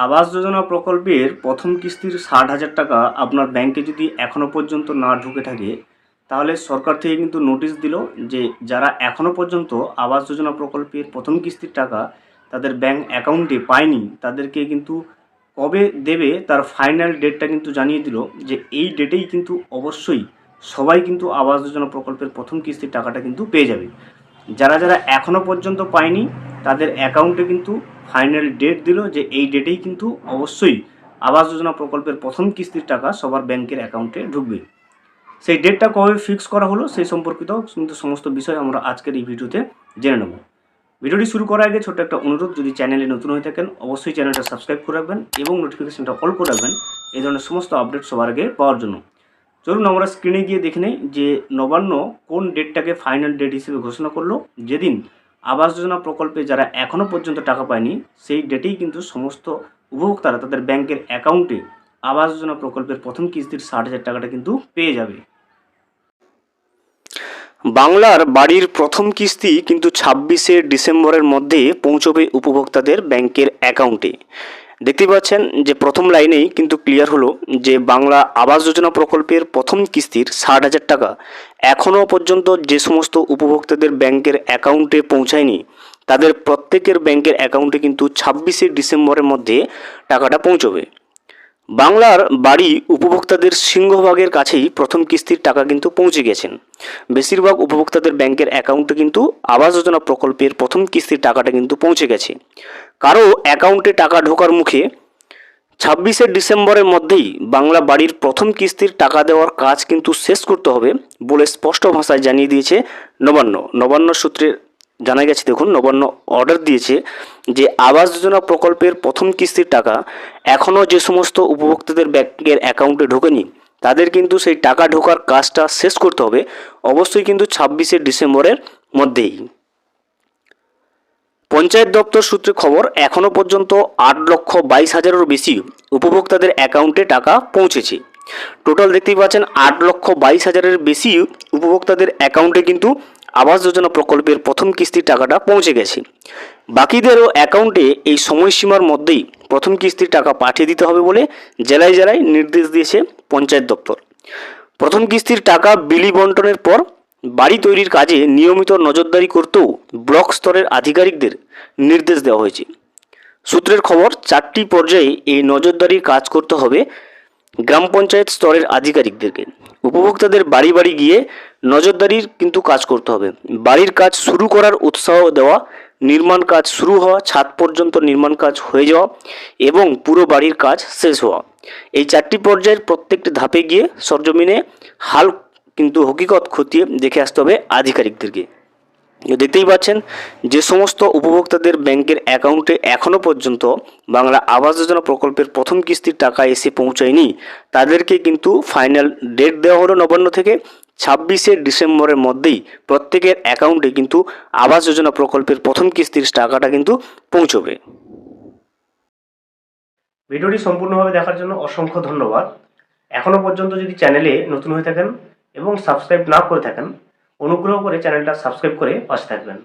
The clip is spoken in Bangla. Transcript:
আবাস যোজনা প্রকল্পের প্রথম কিস্তির 60,000 টাকা আপনার ব্যাংকে যদি এখনও পর্যন্ত না ঢুকে থাকে, তাহলে সরকার থেকে কিন্তু নোটিশ দিল যে যারা এখনও পর্যন্ত আবাস যোজনা প্রকল্পের প্রথম কিস্তির টাকা তাদের ব্যাংক অ্যাকাউন্টে পায়নি, তাদেরকে কিন্তু কবে দেবে তার ফাইনাল ডেটটা কিন্তু জানিয়ে দিল যে এই ডেটেই কিন্তু অবশ্যই সবাই কিন্তু আবাস যোজনা প্রকল্পের প্রথম কিস্তির টাকাটা কিন্তু পেয়ে যাবে। যারা যারা এখনও পর্যন্ত পায়নি তাদের অ্যাকাউন্টে কিন্তু ফাইনাল ডেট দিল যে এই ডেটেই কিন্তু অবশ্যই আবাস যোজনা প্রকল্পের প্রথম কিস্তির টাকা সবার ব্যাংকের অ্যাকাউন্টে ঢুকবে। সেই ডেটটা কবে ফিক্স করা হলো সেই সম্পর্কিত কিন্তু সমস্ত বিষয় আমরা আজকের এই ভিডিওতে জেনে নেব। ভিডিওটি শুরু করার আগে ছোট্ট একটা অনুরোধ, যদি চ্যানেলে নতুন হয়ে থাকেন অবশ্যই চ্যানেলটা সাবস্ক্রাইব করে রাখবেন এবং নোটিফিকেশনটা অল করে রাখবেন এই ধরনের সমস্ত আপডেট সবার আগে পাওয়ার জন্য। চলুন আমরা স্ক্রিনে গিয়ে দেখে নেই যে নবান্ন কোন ডেটটাকে ফাইনাল ডেট হিসেবে ঘোষণা করলো। যেদিন আবাস যোজনা প্রকল্পে যারা এখনও পর্যন্ত টাকা পায়নি সেই ডেটেই কিন্তু সমস্ত উপভোক্তারা তাদের ব্যাংকের অ্যাকাউন্টে আবাস যোজনা প্রকল্পের প্রথম কিস্তির 60,000 টাকাটা কিন্তু পেয়ে যাবে। বাংলার বাড়ির প্রথম কিস্তি কিন্তু 26শে ডিসেম্বরের মধ্যে পৌঁছবে উপভোক্তাদের ব্যাংকের অ্যাকাউন্টে। দেখতে পাচ্ছেন যে প্রথম লাইনেই কিন্তু ক্লিয়ার হলো যে বাংলা আবাস যোজনা প্রকল্পের প্রথম কিস্তির 60,000 টাকা এখনও পর্যন্ত যে সমস্ত উপভোক্তাদের ব্যাংকের অ্যাকাউন্টে পৌঁছায়নি তাদের প্রত্যেকের ব্যাংকের অ্যাকাউন্টে কিন্তু 26শে ডিসেম্বরের মধ্যে টাকাটা পৌঁছবে। বাংলার বাড়ি উপভোক্তাদের সিংহভাগের কাছেই প্রথম কিস্তির টাকা কিন্তু পৌঁছে গেছেন। বেশিরভাগ উপভোক্তাদের ব্যাংকের অ্যাকাউন্টে কিন্তু আবাস যোজনা প্রকল্পের প্রথম কিস্তির টাকাটা কিন্তু পৌঁছে গেছে। কারো অ্যাকাউন্টে টাকা ঢোকার মুখে 26শে ডিসেম্বরের মধ্যেই বাংলা বাড়ির প্রথম কিস্তির টাকা দেওয়ার কাজ কিন্তু শেষ করতে হবে বলে স্পষ্ট ভাষায় জানিয়ে দিয়েছে নবান্ন সূত্রে জানা গেছে। দেখুন, নবান্ন অর্ডার দিয়েছে যে আবাস যোজনা প্রকল্পের প্রথম কিস্তির টাকা এখনও যে সমস্ত উপভোক্তাদের ব্যাংকের অ্যাকাউন্টে ঢোকেনি তাদের কিন্তু সেই টাকা ঢোকার কাজটা শেষ করতে হবে অবশ্যই কিন্তু 26শে ডিসেম্বরের মধ্যেই। পঞ্চায়েত দপ্তর সূত্রে খবর, এখনও পর্যন্ত 8,22,000-এরও বেশি উপভোক্তাদের অ্যাকাউন্টে টাকা পৌঁছেছে। টোটাল দেখতেই পাচ্ছেন 8,22,000-এর বেশি উপভোক্তাদের অ্যাকাউন্টে কিন্তু আবাস যোজনা প্রকল্পের প্রথম কিস্তির টাকাটা পৌঁছে গেছে। বাকিদেরও অ্যাকাউন্টে এই সময়সীমার মধ্যেই প্রথম কিস্তির টাকা পাঠিয়ে দিতে হবে বলে জেলায় জেলায় নির্দেশ দিয়েছে পঞ্চায়েত দপ্তর। প্রথম কিস্তির টাকা বিলি বন্টনের পর বাড়ি তৈরির কাজে নিয়মিত নজরদারি করতেও ব্লক স্তরের আধিকারিকদের নির্দেশ দেওয়া হয়েছে। সূত্রের খবর, 4টি পর্যায়ে এই নজরদারির কাজ করতে হবে গ্রাম পঞ্চায়েত স্তরের আধিকারিকদেরকে। উপভোক্তাদের বাড়ি বাড়ি গিয়ে নজরদারির কিন্তু কাজ করতে হবে। বাড়ির কাজ শুরু করার উৎসাহ দেওয়া, নির্মাণ কাজ শুরু হওয়া, ছাদ পর্যন্ত নির্মাণ কাজ হয়ে যাওয়া এবং পুরো বাড়ির কাজ শেষ হওয়া, এই 4টি পর্যায়ের প্রত্যেকটি ধাপে গিয়ে সরজমিনে হাল কিন্তু হকিকত খতিয়ে দেখে আসতে হবে আধিকারিকদেরকে। দেখতেই পাচ্ছেন যে সমস্ত উপভোক্তাদের ব্যাংকের অ্যাকাউন্টে এখনও পর্যন্ত বাংলা আবাস যোজনা প্রকল্পের প্রথম কিস্তির টাকা এসে পৌঁছায়নি তাদেরকে কিন্তু ফাইনাল ডেট দেওয়া হলো নবান্ন থেকে 26শে ডিসেম্বরের মধ্যেই প্রত্যেকের অ্যাকাউন্টে কিন্তু আবাস যোজনা প্রকল্পের প্রথম কিস্তির টাকাটা কিন্তু পৌঁছবে। ভিডিওটি সম্পূর্ণভাবে দেখার জন্য অসংখ্য ধন্যবাদ। এখনও পর্যন্ত যদি চ্যানেলে নতুন হয়ে থাকেন এবং সাবস্ক্রাইব না করে থাকেন অনুগ্রহ করে চ্যানেলটা সাবস্ক্রাইব করে পাশে থাকবেন।